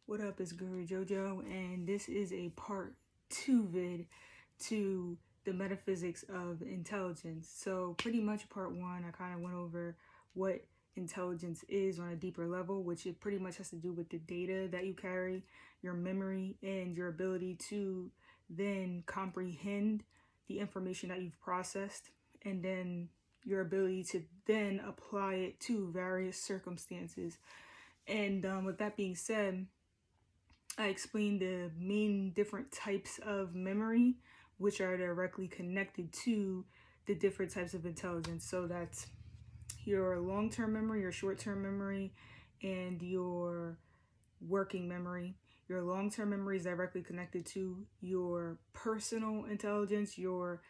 What up, it's Guru Jojo, and this is a part 2 vid to the metaphysics of intelligence. So pretty much part 1, I kind of went over what intelligence is on a deeper level, which it pretty much has to do with the data that you carry, your memory, and your ability to then comprehend the information that you've processed, and then your ability to then apply it to various circumstances. And with that being said, I explained the main different types of memory, which are directly connected to the different types of intelligence. So that's your long-term memory, your short-term memory, and your working memory. Your long-term memory is directly connected to your personal intelligence. Your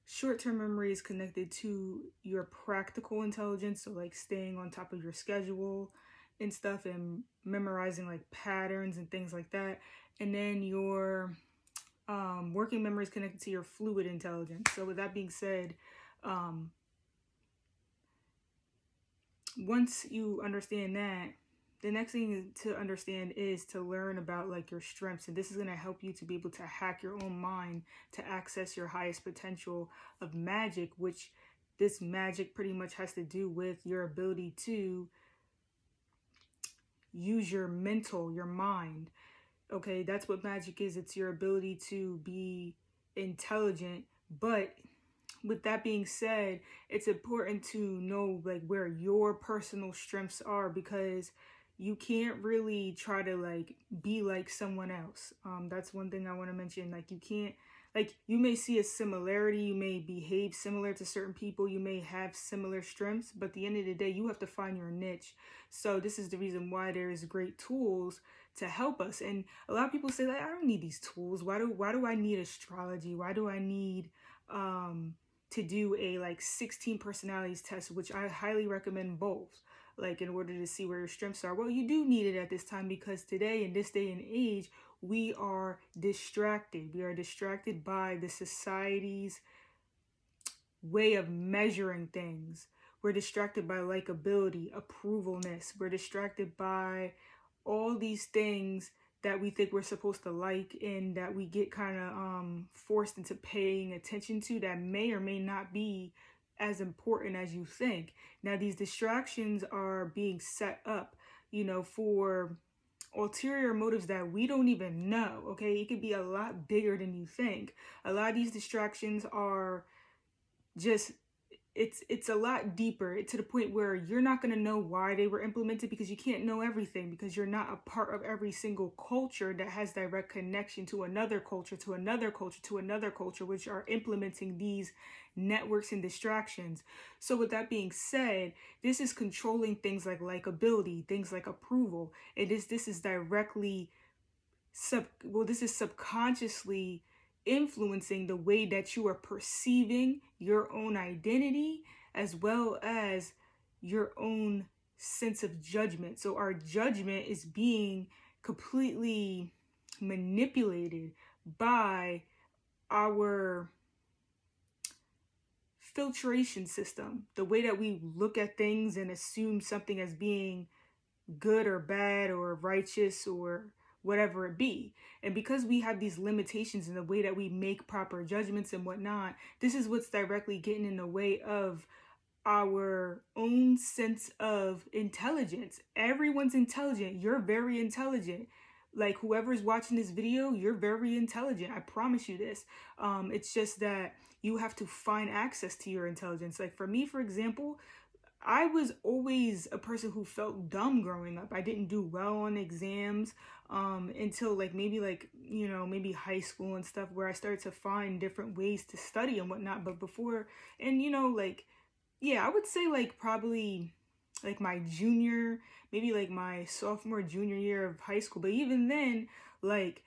short-term memory is connected to your practical intelligence, so like staying on top of your schedule and stuff and memorizing like patterns and things like that. And then your working memory is connected to your fluid intelligence. So with that being said, once you understand that, the next thing to understand is to learn about like your strengths, and this is going to help you to be able to hack your own mind to access your highest potential of magic, which this magic pretty much has to do with your ability to use your mind. Okay, that's what magic is. It's your ability to be intelligent. But with that being said, it's important to know like where your personal strengths are, because you can't really try to like be like someone else. That's one thing I want to mention. Like you can't, like you may see a similarity, you may behave similar to certain people, you may have similar strengths, but at the end of the day, you have to find your niche. So this is the reason why there's great tools to help us. And a lot of people say like, I don't need these tools. Why do I need astrology? Why do I need to do a like 16 personalities test, which I highly recommend both, like in order to see where your strengths are? Well, you do need it at this time, because today, in this day and age, we are distracted. We are distracted by the society's way of measuring things. We're distracted by likability, approvalness. We're distracted by all these things that we think we're supposed to like, and that we get kind of forced into paying attention to, that may or may not be as important as you think. Now, these distractions are being set up, for ulterior motives that we don't even know. Okay, it could be a lot bigger than you think. A lot of these distractions are just, it's a lot deeper, to the point where you're not going to know why they were implemented, because you can't know everything, because you're not a part of every single culture that has direct connection to another culture, to another culture, to another culture, which are implementing these networks and distractions. So with that being said, this is controlling things like likability, things like approval. This is directly this is subconsciously influencing the way that you are perceiving your own identity, as well as your own sense of judgment. So our judgment is being completely manipulated by our filtration system, the way that we look at things and assume something as being good or bad or righteous or whatever it be. And because we have these limitations in the way that we make proper judgments and whatnot, this is what's directly getting in the way of our own sense of intelligence. Everyone's intelligent. You're very intelligent. Like whoever's watching this video, you're very intelligent. I promise you this. It's just that you have to find access to your intelligence. Like for me, for example, I was always a person who felt dumb growing up. I didn't do well on exams until maybe high school and stuff, where I started to find different ways to study and whatnot. But before, and I would say like probably like my junior, maybe like my sophomore, junior year of high school. But even then, like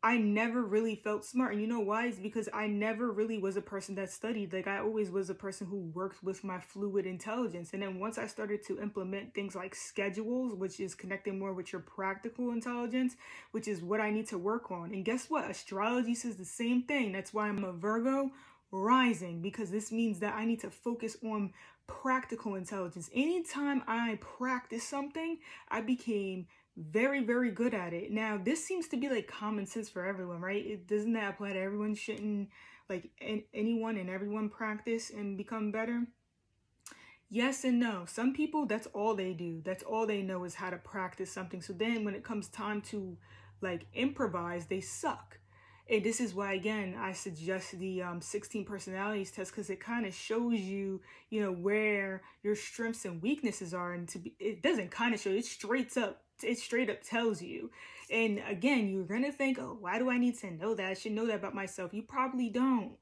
I never really felt smart. And you know why? It's because I never really was a person that studied. Like I always was a person who worked with my fluid intelligence. And then once I started to implement things like schedules, which is connecting more with your practical intelligence, which is what I need to work on. And guess what? Astrology says the same thing. That's why I'm a Virgo rising, because this means that I need to focus on practical intelligence. Anytime I practice something, I became very, very good at it. Now, this seems to be like common sense for everyone, right? It doesn't that apply to everyone? Shouldn't like anyone and everyone practice and become better? Yes and no. Some people, that's all they do. That's all they know is how to practice something. So then when it comes time to like improvise, they suck. And this is why, again, I suggest the 16 personalities test, because it kind of shows you, where your strengths and weaknesses are. And it doesn't kind of show, it straight up tells you. And again, you're going to think, oh, why do I need to know that? I should know that about myself. You probably don't.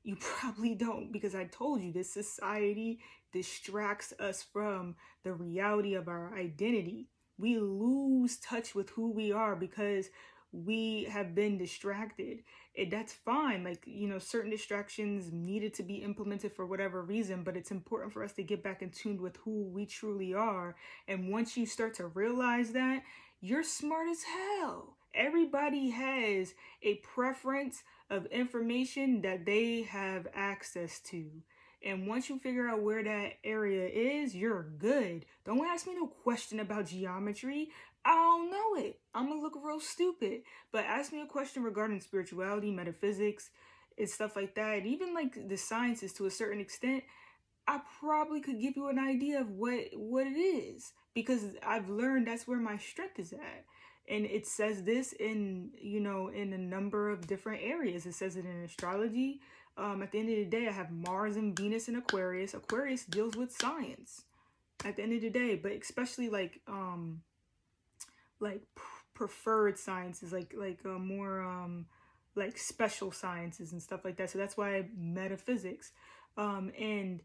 You probably don't, because I told you this society distracts us from the reality of our identity. We lose touch with who we are because we have been distracted. And that's fine. Like, certain distractions needed to be implemented for whatever reason, but it's important for us to get back in tune with who we truly are. And once you start to realize that, you're smart as hell. Everybody has a preference of information that they have access to. And once you figure out where that area is, you're good. Don't ask me no question about geometry. I don't know it. I'm going to look real stupid. But ask me a question regarding spirituality, metaphysics, and stuff like that. And even like the sciences to a certain extent, I probably could give you an idea of what it is. Because I've learned that's where my strength is at. And it says this in a number of different areas. It says it in astrology. At the end of the day, I have Mars and Venus in Aquarius. Aquarius deals with science at the end of the day, but especially like preferred sciences, like more like special sciences and stuff like that. So that's why metaphysics. And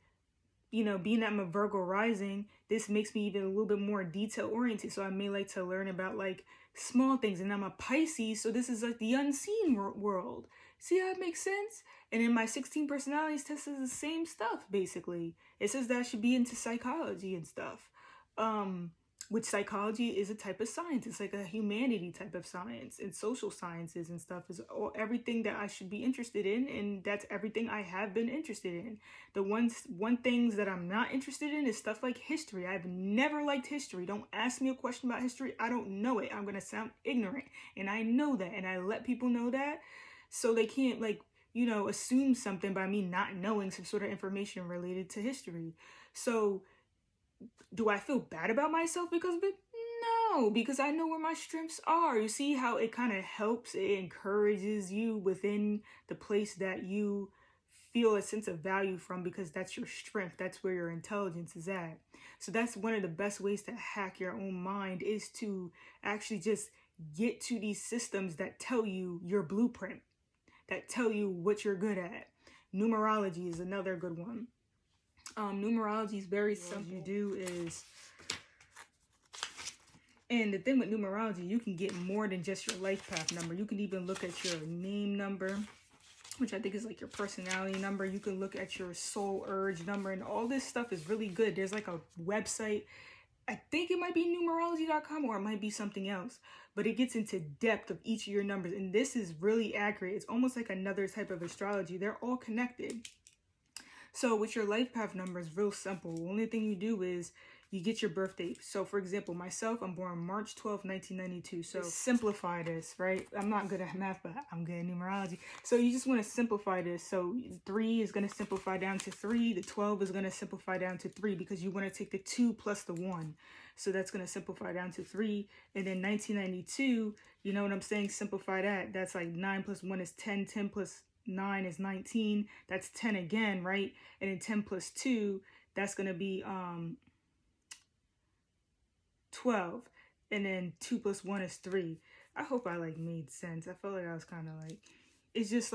being that I'm a Virgo rising, this makes me even a little bit more detail oriented. So I may like to learn about like small things. And I'm a Pisces, so this is like the unseen world. See how it makes sense? And in my 16 personalities test is the same stuff, basically. It says that I should be into psychology and stuff. Which psychology is a type of science. It's like a humanity type of science, and social sciences and stuff is everything that I should be interested in, and that's everything I have been interested in. The one things that I'm not interested in is stuff like history. I've never liked history. Don't ask me a question about history. I don't know it. I'm going to sound ignorant, and I know that, and I let people know that, so they can't assume something by me not knowing some sort of information related to history. So do I feel bad about myself because of it? No, because I know where my strengths are. You see how it kind of helps, it encourages you within the place that you feel a sense of value from, because that's your strength. That's where your intelligence is at. So that's one of the best ways to hack your own mind, is to actually just get to these systems that tell you your blueprint, that tell you what you're good at. Numerology is another good one. Numerology is very simple. What you do is, and the thing with numerology, you can get more than just your life path number. You can even look at your name number, which I think is like your personality number. You can look at your soul urge number, and all this stuff is really good. There's like a website, I think it might be numerology.com, or it might be something else, but it gets into depth of each of your numbers, and this is really accurate. It's almost like another type of astrology. They're all connected. So with your life path number is real simple. The only thing you do is you get your birth date. So for example, myself, I'm born March 12th, 1992. So simplify this, right? I'm not good at math, but I'm good at numerology. So you just want to simplify this. So 3 is going to simplify down to 3. The 12 is going to simplify down to 3, because you want to take the 2 plus the 1. So that's going to simplify down to 3. And then 1992, you know what I'm saying? Simplify that. That's like 9 plus 1 is 10. 10 plus 9 is 19. That's 10 again, right? And then 10 plus 2, that's going to be 12. And then 2 plus 1 is 3. I hope I made sense. I felt like I was kind of it's just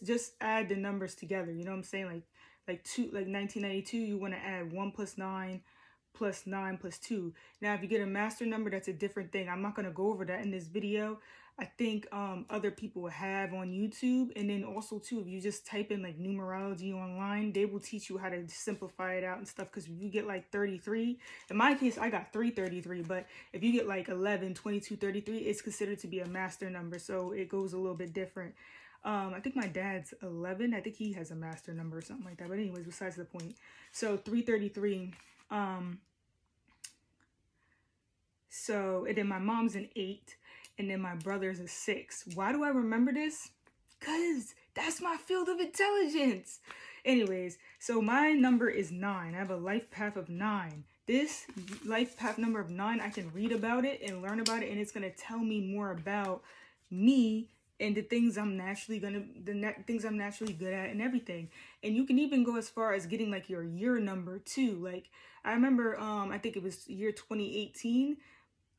just add the numbers together. You know what I'm saying? Like 1992, you want to add 1 plus 9 plus 9 plus 2. Now, if you get a master number, that's a different thing. I'm not going to go over that in this video. I think other people have on YouTube. And then also too, if you just type in numerology online, they will teach you how to simplify it out and stuff. Because if you get 33, in my case, I got 333. But if you get 11, 22, 33, it's considered to be a master number. So it goes a little bit different. I think my dad's 11. I think he has a master number or something like that. But anyways, besides the point. So 333. So, and then my mom's an 8, and then my brother's a 6. Why do I remember this? Because that's my field of intelligence. Anyways, so my number is 9. I have a life path of 9. This life path number of 9, I can read about it and learn about it, and it's going to tell me more about me and the things I'm naturally things I'm naturally good at and everything. And you can even go as far as getting like your year number too. Like I remember I think it was year 2018.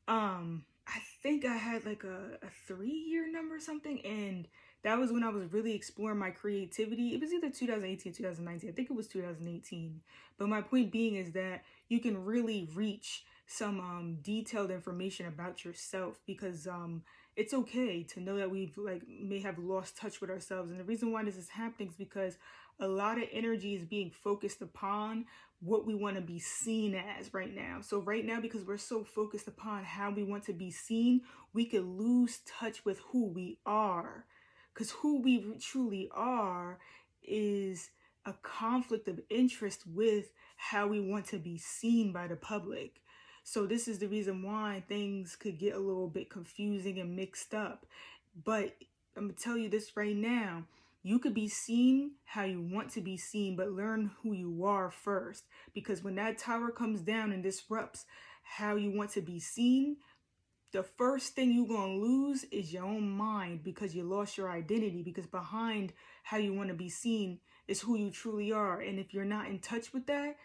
I think I had like a 3-year number or something, and that was when I was really exploring my creativity. It was either 2018 or 2019. I think it was 2018. But my point being is that you can really reach some detailed information about yourself, because it's okay to know that we've like may have lost touch with ourselves. And the reason why this is happening is because a lot of energy is being focused upon what we want to be seen as right now. So right now, because we're so focused upon how we want to be seen, we could lose touch with who we are. Because who we truly are is a conflict of interest with how we want to be seen by the public. So this is the reason why things could get a little bit confusing and mixed up. But I'm going to tell you this right now. You could be seen how you want to be seen, but learn who you are first. Because when that tower comes down and disrupts how you want to be seen, the first thing you're going to lose is your own mind, because you lost your identity. Because behind how you want to be seen is who you truly are. And if you're not in touch with that,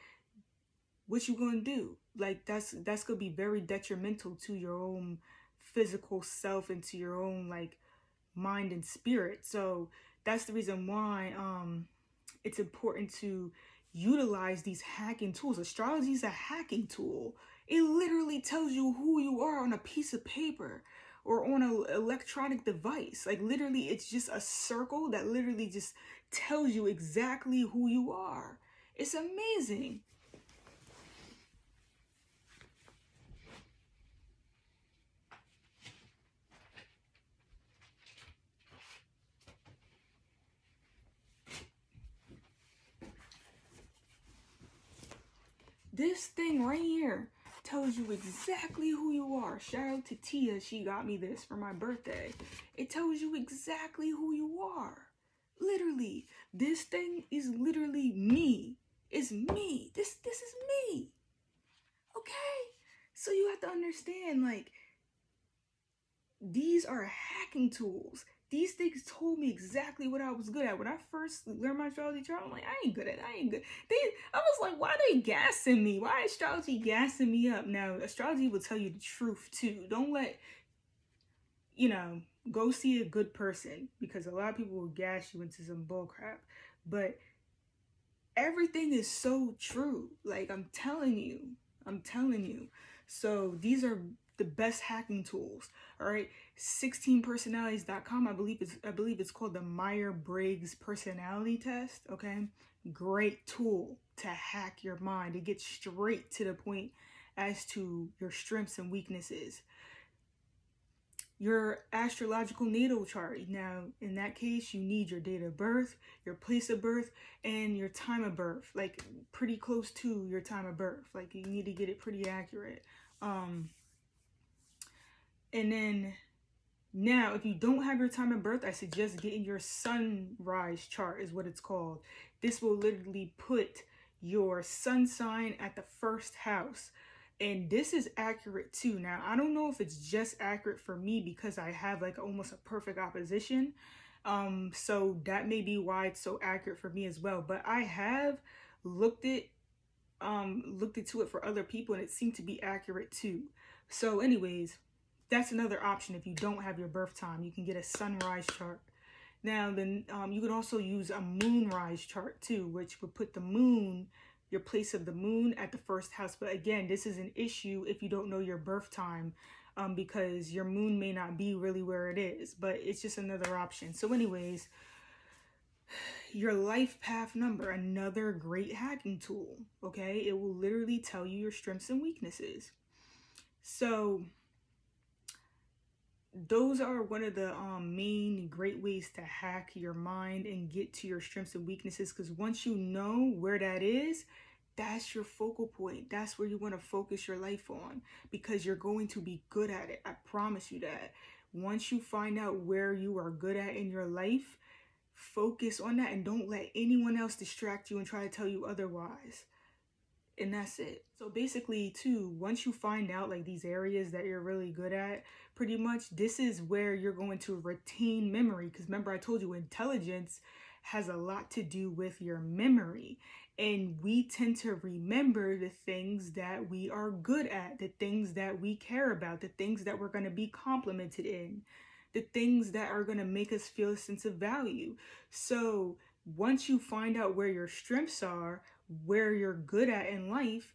what you going to do? Like that's going to be very detrimental to your own physical self and to your own like mind and spirit. So that's the reason why it's important to utilize these hacking tools. Astrology is a hacking tool. It literally tells you who you are on a piece of paper or on an electronic device. Like literally, it's just a circle that literally just tells you exactly who you are. It's amazing. This thing right here tells you exactly who you are. Shout out to Tia. She got me this for my birthday. It tells you exactly who you are. Literally. This thing is literally me. It's me. This is me. Okay? So you have to understand, like, these are hacking tools. These things told me exactly what I was good at. When I first learned my astrology chart, I'm like, I ain't good at it. I ain't good. I was like, why are they gassing me? Why is astrology gassing me up? Now, astrology will tell you the truth too. Don't let, go see a good person, because a lot of people will gas you into some bullcrap. But everything is so true. Like, I'm telling you. So these are the best hacking tools. All right, 16personalities.com. I believe it's called the Myers-Briggs personality test. Okay, great tool to hack your mind, to get straight to the point as to your strengths and weaknesses. Your astrological natal chart. Now, in that case, you need your date of birth, your place of birth, and your time of birth, like pretty close to your time of birth. Like you need to get it pretty accurate. And then now, if you don't have your time of birth, I suggest getting your sunrise chart, is what it's called. This will literally put your sun sign at the first house. And this is accurate too. Now, I don't know if it's just accurate for me because I have like almost a perfect opposition. So that may be why it's so accurate for me as well. But I have looked into it for other people, and it seemed to be accurate too. So anyways, that's another option. If you don't have your birth time, you can get a sunrise chart. Now, then you could also use a moonrise chart too, which would put the moon, your place of the moon, at the first house. But again, this is an issue if you don't know your birth time, because your moon may not be really where it is. But it's just another option. So anyways, your life path number, another great hacking tool. Okay, it will literally tell you your strengths and weaknesses. So those are one of the main great ways to hack your mind and get to your strengths and weaknesses, because once you know where that is, that's your focal point. That's where you want to focus your life on, because you're going to be good at it. I promise you that. Once you find out where you are good at in your life, focus on that and don't let anyone else distract you and try to tell you otherwise. And that's it. So basically too, once you find out like these areas that you're really good at, pretty much this is where you're going to retain memory, because remember I told you intelligence has a lot to do with your memory, and we tend to remember the things that we are good at, the things that we care about, the things that we're going to be complimented in, the things that are going to make us feel a sense of value. So once you find out where your strengths are, where you're good at in life,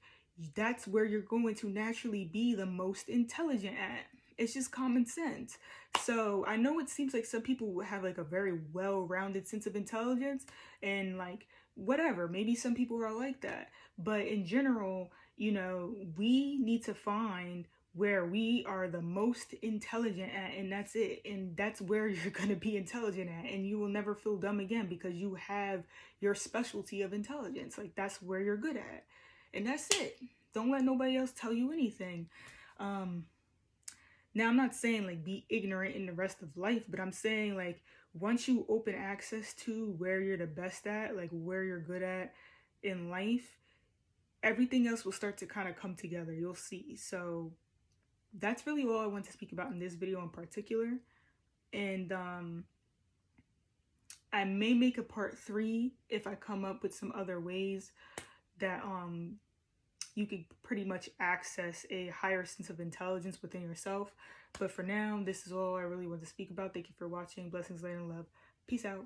that's where you're going to naturally be the most intelligent at. It's just common sense. So I know it seems like some people have like a very well-rounded sense of intelligence, and like whatever, maybe some people are like that. But in general, we need to find where we are the most intelligent at, and that's it. And that's where you're going to be intelligent at, and you will never feel dumb again because you have your specialty of intelligence. Like that's where you're good at, and that's it. Don't let nobody else tell you anything. Now I'm not saying like be ignorant in the rest of life, but I'm saying like once you open access to where you're the best at, like where you're good at in life, everything else will start to kind of come together. You'll see. So that's really all I want to speak about in this video in particular. And I may make a part 3 if I come up with some other ways that you could pretty much access a higher sense of intelligence within yourself. But for now, this is all I really want to speak about. Thank you for watching. Blessings, light, and love. Peace out.